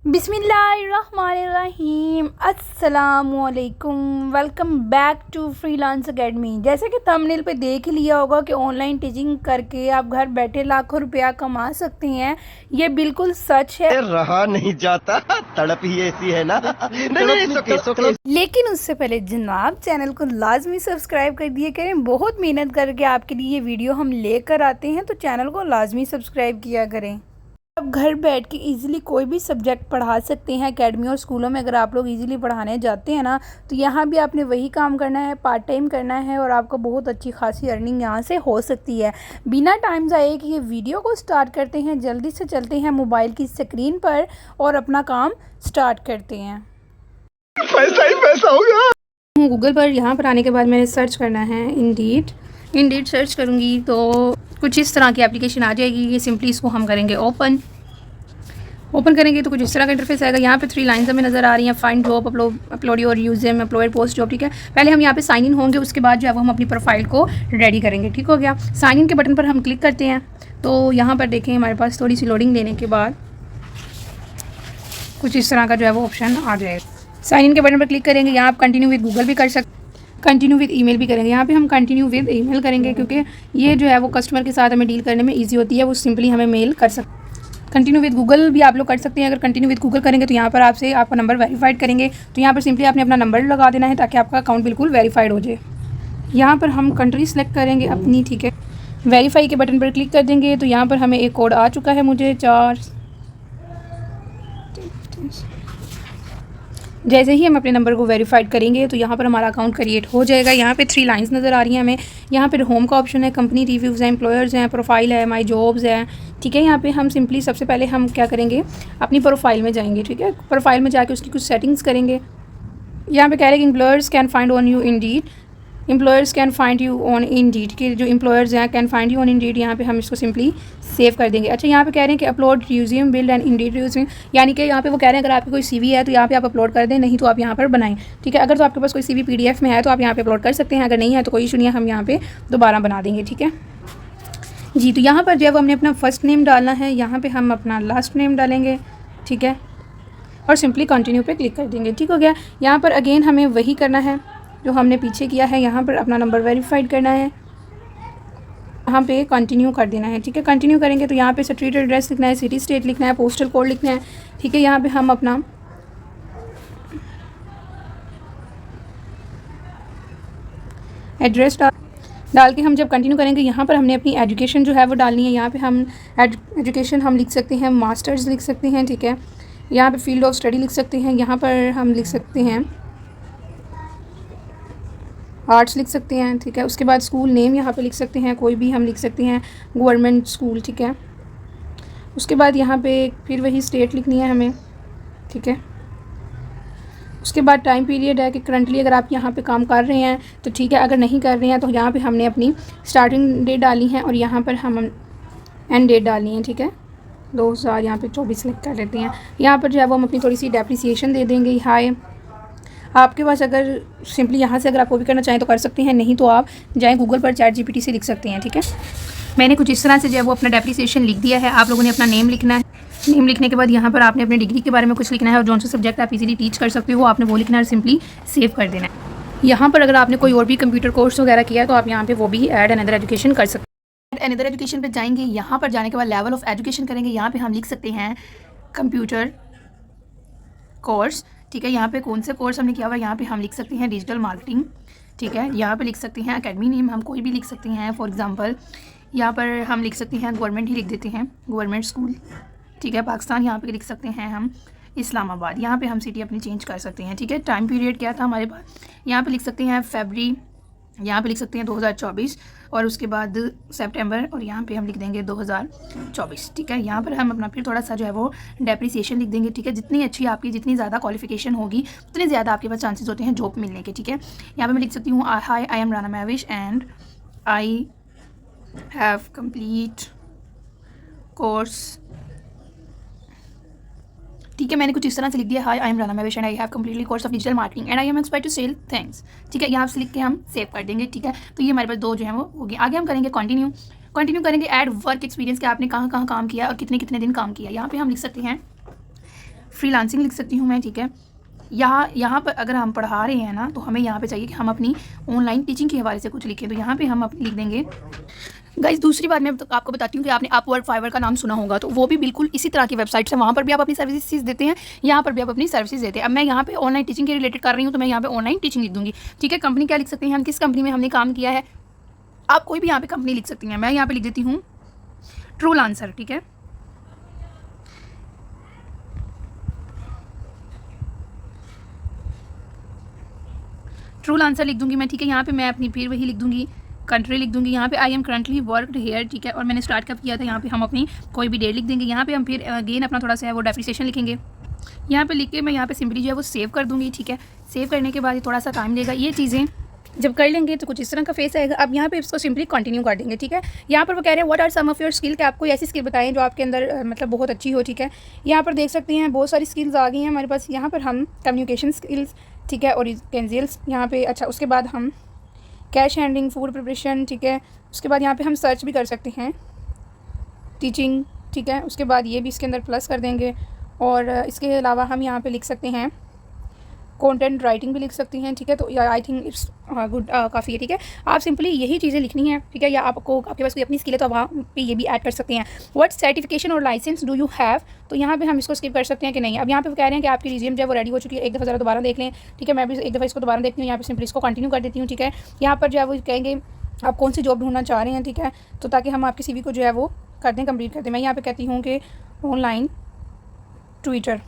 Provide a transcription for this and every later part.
बिस्मिल्लाहिर्रहमानिर्रहीम अस्सलामुअलैकुम। Welcome back to Freelance Academy. जैसे कि थंबनेल पे देख लिया होगा कि ऑनलाइन टीचिंग करके आप घर बैठे लाखों रुपया कमा सकते हैं। ये बिल्कुल सच है। रहा नहीं जाता, तड़प ही ऐसी है ना। नहीं, नहीं, लेकिन उससे पहले जनाब चैनल को लाजमी सब्सक्राइब कर दिए करें। बहुत मेहनत करके आपके लिए ये वीडियो हम लेकर आते हैं, तो चैनल को लाजमी सब्सक्राइब किया करें। आप घर बैठ के इजीली कोई भी सब्जेक्ट पढ़ा सकते हैं। एकेडमी और स्कूलों में अगर आप लोग इजीली पढ़ाने जाते हैं ना, तो यहाँ भी आपने वही काम करना है, पार्ट टाइम करना है, और आपको बहुत अच्छी खासी अर्निंग यहाँ से हो सकती है। बिना टाइम ज़ाये कि ये वीडियो को स्टार्ट करते हैं, जल्दी से चलते हैं मोबाइल की स्क्रीन पर और अपना काम स्टार्ट करते हैं। पैसा ही पैसा होगा। गूगल पर यहाँ पर आने के बाद मैंने सर्च करना है इंडीड सर्च करूँगी तो कुछ इस तरह की एप्लीकेशन आ जाएगी। ये सिंपली इसको हम करेंगे ओपन करेंगे तो कुछ इस तरह का इंटरफेस आएगा। यहाँ पे 3 लाइन्स हमें नज़र आ रही हैं, find job, upload your user, upload post job. ठीक है, पहले हम यहाँ पे साइन इन होंगे, उसके बाद जो है वो हम अपनी प्रोफाइल को रेडी करेंगे। ठीक हो गया। साइन इन के बटन पर हम क्लिक करते हैं तो यहाँ पर देखें हमारे पास थोड़ी सी लोडिंग लेने के बाद कुछ इस तरह का जो है वो ऑप्शन आ जाएगा। साइन इन के बटन पर क्लिक करेंगे। यहाँ आप कंटिन्यू विद गूगल भी कर सकते, कंटिन्यू विद ईमेल भी करेंगे। यहाँ पे हम कंटिन्यू विद ईमेल करेंगे क्योंकि ये जो है वो कस्टमर के साथ हमें डील करने में इजी होती है। वो सिंपली हमें मेल कर सकते। कंटिन्यू विद गूगल भी आप लोग कर सकते हैं। अगर कंटिन्यू विद गूगल करेंगे तो यहाँ पर आपसे आपका नंबर वेरीफाइड करेंगे, तो यहाँ पर सिंपली आपने अपना नंबर लगा देना है ताकि आपका अकाउंट बिल्कुल वेरीफाइड हो जाए। यहाँ पर हम कंट्री सेलेक्ट करेंगे अपनी। ठीक है, वेरीफाई के बटन पर क्लिक कर देंगे तो यहाँ पर हमें एक कोड आ चुका है मुझे 4। जैसे ही हम अपने नंबर को वेरीफाइड करेंगे तो यहाँ पर हमारा अकाउंट क्रिएट हो जाएगा। यहाँ पे 3 लाइंस नज़र आ रही हैं हमें। यहाँ पर होम का ऑप्शन है, कंपनी रिव्यूज़ हैं, एम्प्लॉयर्स हैं, प्रोफाइल है, माई जॉब्स है। ठीक है, यहाँ पे हम सिंपली सबसे पहले हम क्या करेंगे, अपनी प्रोफाइल में जाएंगे। ठीक है, प्रोफाइल में जाके उसकी कुछ सेटिंग्स करेंगे। यहाँ पे कह रहे हैं कि employers can find on you Indeed, employers can find you on Indeed के जो एम्प्लॉयर्स हैं can find you on Indeed. यहाँ पे हम इसको सिंपली सेव कर देंगे। अच्छा, यहाँ पे कह रहे हैं कि upload resume build and Indeed resume, यानी कि यहाँ पे वो कह रहे हैं अगर आपकी कोई सीवी है तो यहाँ पे आप अपलोड कर दें, नहीं तो आप यहाँ पर बनाएं। ठीक है, अगर तो आपके पास कोई सीवी पीडीएफ में है तो आप यहाँ पे अपलोड कर सकते हैं, अगर नहीं है तो कोई इशू नहीं है, हम यहाँ पे दोबारा बना देंगे। ठीक है जी, तो यहाँ पर जो है वो हमने अपना फर्स्ट नेम डालना है, यहाँ पर हम अपना लास्ट नेम डालेंगे। ठीक है, और सिंपली कंटिन्यू पे क्लिक कर देंगे। ठीक हो गया। यहाँ पर अगेन हमें वही करना है जो हमने पीछे किया है। यहाँ पर अपना नंबर वेरीफाइड करना है, यहाँ पे कंटिन्यू कर देना है। ठीक है, कंटिन्यू करेंगे तो यहाँ पे स्ट्रीट एड्रेस लिखना है, सिटी स्टेट लिखना है, पोस्टल कोड लिखना है। ठीक है, यहाँ पे हम अपना एड्रेस डाल के हम जब कंटिन्यू करेंगे, यहाँ पर हमने अपनी एजुकेशन जो है वो डालनी है। यहाँ पे हम एजुकेशन हम लिख सकते हैं, मास्टर्स लिख सकते हैं। ठीक है, यहाँ पे फील्ड ऑफ स्टडी लिख सकते हैं, यहाँ पर हम लिख सकते हैं आर्ट्स लिख सकते हैं। ठीक है, उसके बाद स्कूल नेम यहाँ पे लिख सकते हैं, कोई भी हम लिख सकते हैं, गवर्नमेंट स्कूल। ठीक है, उसके बाद यहाँ पे फिर वही स्टेट लिखनी है हमें। ठीक है, उसके बाद टाइम पीरियड है कि करंटली अगर आप यहाँ पे काम कर रहे हैं तो ठीक है, अगर नहीं कर रहे हैं तो यहाँ पे हमने अपनी स्टार्टिंग डेट डाली है और यहाँ पर हम एंड डेट डालनी है। ठीक है, 2000 यहाँ पे 24 सेलेक्ट कर लेते हैं। यहाँ पर जो है वो हम अपनी थोड़ी सी डेप्रिसिएशन दे देंगे। हाय, आपके पास अगर सिंपली यहाँ से अगर आप वो भी करना चाहें तो कर सकते हैं, नहीं तो आप जाएँ गूगल पर चैट जीपीटी से लिख सकते हैं। ठीक है, मैंने कुछ इस तरह से जो है वो अपना डेप्रिसिएशन लिख दिया है। आप लोगों ने अपना नेम लिखना है। नेम लिखने के बाद यहाँ पर आपने अपनी डिग्री के बारे में कुछ लिखना है और जो सा सब्जेक्ट आप इजीली टीच कर सकते हो आपने वो लिखना है और सिंपली सेव कर देना है। यहाँ पर अगर आपने कोई और भी कंप्यूटर कोर्स वगैरह किया है तो आप यहाँ पे वो भी ऐड अनदर एजुकेशन कर सकते हैं। अनदर एजुकेशन पे जाएंगे, यहाँ पर जाने के बाद लेवल ऑफ एजुकेशन करेंगे। यहाँ पे हम लिख सकते हैं कंप्यूटर कोर्स। ठीक है, यहाँ पे कौन से कोर्स हमने किया हुआ है, यहाँ पे हम लिख सकते हैं डिजिटल मार्केटिंग। ठीक है, यहाँ पे लिख सकते हैं एकेडमी नेम हम कोई भी लिख सकते हैं। फॉर एग्जांपल यहाँ पर हम लिख सकते हैं गवर्नमेंट ही लिख देते हैं, गवर्नमेंट स्कूल। ठीक है, पाकिस्तान यहाँ पे लिख सकते हैं हम इस्लामाबाद। यहाँ पे हम सिटी अपनी चेंज कर सकते हैं। ठीक है, टाइम पीरियड क्या था हमारे पास, यहाँ पे लिख सकते हैं फरवरी, यहाँ पे लिख सकते हैं 2024 और उसके बाद सितंबर और यहाँ पे हम लिख देंगे 2024। ठीक है, यहाँ पर हम अपना फिर थोड़ा सा जो है वो डेप्रिसिएशन लिख देंगे। ठीक है, जितनी अच्छी आपकी जितनी ज़्यादा क्वालिफिकेशन होगी उतनी ज़्यादा आपके पास चांसेस होते हैं जॉब मिलने के। ठीक है, यहाँ पे मैं लिख सकती हूँ hi, I am Rana Mahvish and I have complete course. ठीक है, मैंने कुछ इस तरह से लिख दिया, hi I am Rana Mahvish and I have completely course of digital marketing and I am expert to sell thanks. ठीक है, यहाँ से लिख के हम सेव कर देंगे। ठीक है, तो ये हमारे पास 2 जो है वो होगी। आगे हम करेंगे कंटिन्यू करेंगे ऐड वर्क एक्सपीरियंस के आपने कहाँ कहाँ काम किया और कितने कितने दिन काम किया। यहाँ पे हम लिख सकते हैं फ्रीलांसिंग लिख सकती हूँ मैं, ठीक है। यहाँ पर अगर हम पढ़ा रहे हैं ना, तो हमें यहाँ पे चाहिए कि हम अपनी ऑनलाइन टीचिंग के हवाले से कुछ लिखें, तो यहाँ पे हम अपनी लिख देंगे। गाइस दूसरी बात मैं आपको बताती हूँ कि आपने अपवर्क, फाइवर का नाम सुना होगा, तो वो भी बिल्कुल इसी तरह की वेबसाइट्स है। वहाँ पर भी आप अपनी सर्विसेज देते हैं, यहाँ पर भी आप अपनी सर्विसेज देते हैं। अब मैं यहाँ पे ऑनलाइन टीचिंग के रिलेटेड कर रही हूँ, तो मैं यहाँ पे ऑनलाइन टीचिंग लिख दूँगी, ठीक है। कंपनी क्या लिख सकते हैं हम, किस कंपनी में हमने काम किया है, आप कोई भी यहाँ पे कंपनी लिख सकती हैं। मैं यहाँ पे लिख देती हूँ ट्रूलांसर, ठीक है। ट्रूलांसर लिख दूंगी मैं, ठीक है। यहाँ पे मैं अपनी फिर वही लिख दूंगी, कंट्री लिख दूंगी। यहाँ पे I am currently worked here, ठीक है, और मैंने स्टार्ट कब किया था। यहाँ पे हम अपनी कोई भी डेट लिख देंगे। यहाँ पे हम फिर अगेन अपना थोड़ा सा है वो डेप्रिसिएशन लिखेंगे। यहाँ पे लिख के मैं यहाँ पे सिंपली जो है वो सेव कर दूँगी, ठीक है। सेव करने के बाद ये थोड़ा सा टाइम लेगा। ये चीज़ें जब कर लेंगे तो कुछ इस तरह का फेस आएगा। अब यहाँ पे इसको सिंपली कंटिन्यू कर देंगे, ठीक है। यहाँ पर वो कह रहे हैं what are some of your skill, कि आपको ऐसी स्किल बताएं जो आपके अंदर मतलब बहुत अच्छी हो, ठीक है। यहाँ पर देख सकते हैं बहुत सारी स्किल्स आ गई हैं हमारे पास। यहाँ पर हम कम्युनिकेशन स्किल्स, ठीक है, और यूटेंसिल्स यहाँ पे, अच्छा, उसके बाद हम कैश हैंडलिंग, फूड प्रिपरेशन, ठीक है। उसके बाद यहाँ पे हम सर्च भी कर सकते हैं, टीचिंग, ठीक है। उसके बाद ये भी इसके अंदर प्लस कर देंगे, और इसके अलावा हम यहाँ पे लिख सकते हैं कंटेंट राइटिंग भी लिख सकती हैं, ठीक है। तो आई थिंक इट्स गुड, काफ़ी है, ठीक है। आप सिंपली यही चीज़ें लिखनी है, ठीक है। या आपको आपके पास कोई अपनी स्किल है तो आप वहाँ पे ये भी ऐड कर सकते हैं। व्हाट सर्टिफिकेशन और लाइसेंस डू यू हैव, तो यहाँ पे हम इसको स्किप कर सकते हैं कि नहीं। अब यहाँ पे कह रहे हैं कि आपकी रिज्यूम जो है वो रेडी हो चुकी है, एक दफ़ा ज़रा दोबारा देख लें, ठीक है। मैं भी एक दफ़ा इसको दोबारा देखती हूँ। यहाँ पे सिंपली इसको कंटिन्यू कर देती हूँ, ठीक है। यहाँ पर जो है वो कहेंगे आप कौन सी जॉब ढूंढना चाह रहे हैं, ठीक है, तो ताकि हम आपकी CV को जो है वो कर दें, कंप्लीट कर दें। मैं यहाँ पे कहती हूँ कि ऑनलाइन ट्यूटर,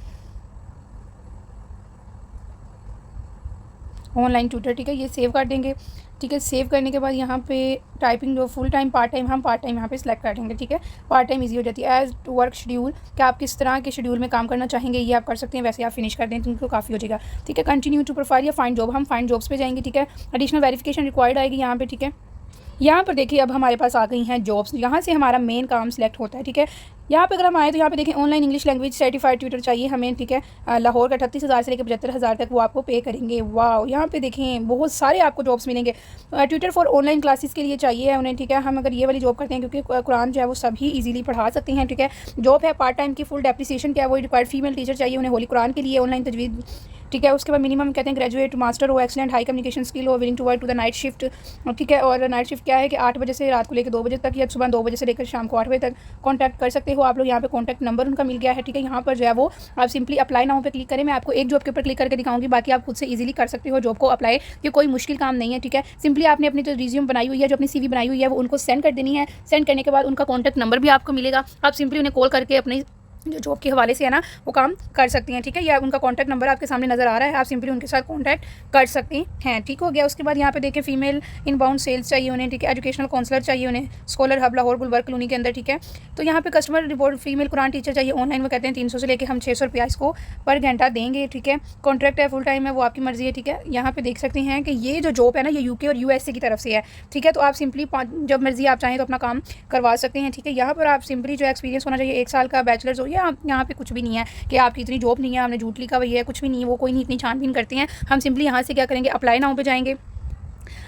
ठीक है। ये सेव कर देंगे, ठीक है। सेव करने के बाद यहाँ पे टाइपिंग जो फुल टाइम, पार्ट टाइम, हम पार्ट टाइम यहाँ पे सिलेक्ट कर देंगे, ठीक है। पार्ट टाइम इजी हो जाती है। एज टू वर्क शेड्यूल, कि आप किस तरह के शेड्यूल में काम करना चाहेंगे ये आप कर सकते हैं। वैसे आप फिनिश कर दें तो उनको काफ़ी हो जाएगा, ठीक है। कंटिन्यू टू प्रोफाइल या फाइंड जॉब, हम फाइंड जॉब्स पे जाएंगे, ठीक है। एडिशनल वेरिफिकेशन रिक्वायर्ड आएगी यहाँ पे, ठीक है। यहाँ पर देखिए अब हमारे पास आ गई हैं जॉब्स, यहाँ से हमारा मेन काम सिलेक्ट होता है, ठीक है। यहाँ पे अगर हम आए तो यहाँ पे देखें online English language certified tutor चाहिए हमें, ठीक है। लाहौर का 38,000 से लेकर 75,000 तक वो आपको पे करेंगे। वाह, यहाँ पे देखें बहुत सारे आपको जॉब्स मिलेंगे। ट्यूटर फॉर ऑनलाइन क्लासेस के लिए चाहिए उन्हें, ठीक है। हम अगर ये वाली जॉब करते हैं क्योंकि कुरान जो है वो सभी ईजिली पढ़ा सकते हैं, ठीक है। जॉब है पार्ट टाइम की, फुल डेप्रिसिएशन क्या है वो रिक्वायर्ड फीमेल टीचर चाहिए उन्हें होली कुरान के लिए, ऑनलाइन तजवीज़, ठीक है। उसके बाद मिनिमम कहते हैं ग्रेजुएट, मास्टर हो, एक्सीलेंट हाई कम्युनिकेशन स्किल हो, willing to work to the night shift, ठीक है। और नाइट शिफ्ट क्या है कि 8 बजे से रात को लेकर 2 बजे तक, या सुबह 2 बजे से लेकर शाम को 8 बजे तक कॉन्टैक्ट कर सकते हो आप लोग। यहाँ पे कॉन्टैक्ट नंबर उनका मिल गया है, ठीक है। यहाँ पर जो है वो आप सिंपली अप्लाई नाउ पे क्लिक करें। मैं आपको एक जॉब के ऊपर क्लिक करके दिखाऊंगी, बाकी आप खुद से इजीली कर सकते हो जॉब को अप्लाई। ये कोई मुश्किल काम नहीं है, ठीक है। सिंपली आपने अपनी जो रिज्यूम बनाई हुई है, जो अपनी CV बनाई हुई है, वो उनको सेंड कर देनी है। सेंड करने के बाद उनका कॉन्टैक्ट नंबर भी आपको मिलेगा। आप सिंपली उन्हें कॉल करके अपनी जो जॉब के हवाले से है ना वो काम कर सकती हैं, ठीक है। या उनका कॉन्टैक्ट नंबर आपके सामने नज़र आ रहा है, आप सिंपली उनके साथ कॉन्टैक्ट कर सकती हैं, ठीक हो गया। उसके बाद यहाँ पे देखें फीमेल इनबाउंड सेल्स चाहिए उन्हें, ठीक है। एजुकेशनल काउंसलर चाहिए उन्हें, Scholar Hub Lahore Gulberg colony के अंदर, ठीक है। तो यहाँ पे कस्टमर रिपोर्ट फीमेल कुरान टीचर चाहिए ऑनलाइन, वो कहते हैं 300 से लेकर हम 600 रुपया इसको पर घंटा देंगे, ठीक है। कॉन्ट्रैक्ट है, फुल टाइम है, वो आपकी मर्जी है, ठीक है। यहाँ पे देख सकते हैं कि ये जो जॉब है ना ये UK और USA की तरफ से है, ठीक है। तो आप सिंपली जब मर्जी आप चाहें तो अपना काम करवा सकते हैं, ठीक है। यहाँ पर आप सिंपली जो एक्सपीरियंस होना चाहिए 1 साल का, बैचलर्स हो, या यहाँ पे कुछ भी नहीं है कि आपकी इतनी जॉब नहीं है, आपने झूठ लिखा हुई है, कुछ भी नहीं है, वो कोई नहीं इतनी छानबीन करते हैं। हम सिंपली यहाँ से क्या करेंगे, अप्लाई नाउ पे जाएंगे।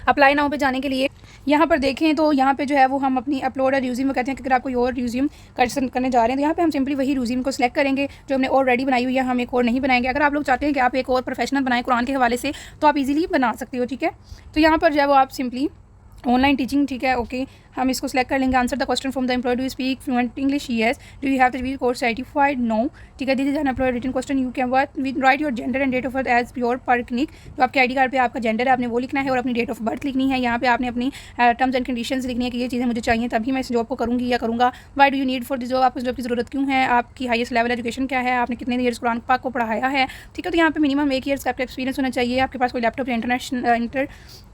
अप्लाई नाउ पे जाने के लिए यहाँ पर देखें तो यहाँ पे जो है वो हम अपनी अपलोड और रिज्यूम कहते हैं कि अगर आप कोई और रिज्यूम करने जा रहे हैं तो यहाँ पे हम सिंपली वही रिज्यूम को सिलेक्ट करेंगे जो हमने ऑलरेडी बनाई हुई है, हम एक और नहीं बनाएंगे। अगर आप लोग चाहते हैं कि आप एक और प्रोफेशनल बनाएं कुरान के हवाले से तो आप इजीली बना सकते हो, ठीक है। तो यहाँ पर जो है वो आप सिंपली ऑनलाइन टीचिंग, ठीक है, ओके, हम इसको सिलेक्ट कर लेंगे। Answer the question from the employ, do you speak fluent English, yes. Do you have the course certified, no, ठीक है। This is an employ written question, you can write your gender and date of birth as your per click. तो आपके ID card पे आपका gender है, आपने वो लिखना है, और अपनी डेट ऑफ बर्थ लिखनी है। यहाँ पे आपने अपनी टर्म्स एंड कंडीशंस लिखनी है कि ये चीज़ें मुझे चाहिए तभी मैं इस जॉब को करूँगी या करूँगा। Why do you need for this job, आपको इस जॉब की ज़रूरत क्यों है, आपकी हाईएस्ट लेवल एजुकेशन क्या है, आपने कितने ईयर्स कुरान पाक को पढ़ाया है, ठीक है। तो यहाँ पे मिनिमम 1 ईयर्स का आपका एक्सपीरियंस होना चाहिए, आपके पास कोई लैपटॉप या इंटरनेट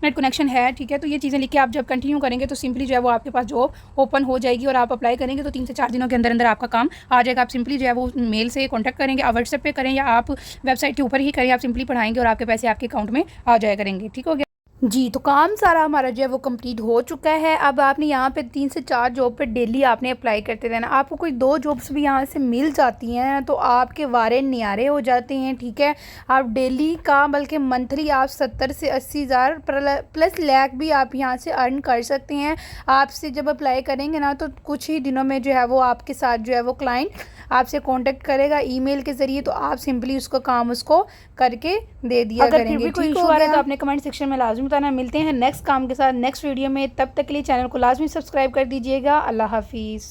कनेक्शन है, ठीक है। तो ये चीज़ें लिख के आप जब कंटिन्यू करेंगे तो सिंपली जो है वो आपके पास जॉब ओपन हो जाएगी और आप अप्लाई करेंगे तो 3 से 4 दिनों के अंदर अंदर आपका काम आ जाएगा। आप सिंपली जो है वो मेल से कॉन्टैक्ट करेंगे, आप व्हाट्सएप पे करें या आप वेबसाइट के ऊपर ही करें, आप सिंपली पढ़ाएंगे और आपके पैसे आपके अकाउंट में आ जाया करेंगे, ठीक हो गया। जी, तो काम सारा हमारा जो है वो कंप्लीट हो चुका है। अब आपने यहाँ पे 3 से 4 जॉब पे डेली आपने अप्लाई करते रहना। आपको कोई 2 जॉब्स भी यहाँ से मिल जाती हैं तो आपके वारे न्यारे हो जाते हैं, ठीक है। आप डेली का बल्कि मंथली आप 70 से 80 हज़ार प्लस लाख भी आप यहाँ से अर्न कर सकते हैं। आपसे जब अप्लाई करेंगे ना तो कुछ ही दिनों में जो है वो आपके साथ जो है वो क्लाइंट आपसे कांटेक्ट करेगा ईमेल के ज़रिए, तो आप सिंपली उसको काम उसको करके दे दिया अगर करेंगे। फिर भी कोई ठीक इशू हो आ रहा है गया। तो आपने कमेंट सेक्शन में लाजमी बताना। मिलते हैं नेक्स्ट काम के साथ नेक्स्ट वीडियो में, तब तक के लिए चैनल को लाजमी सब्सक्राइब कर दीजिएगा। अल्लाह हाफिज़।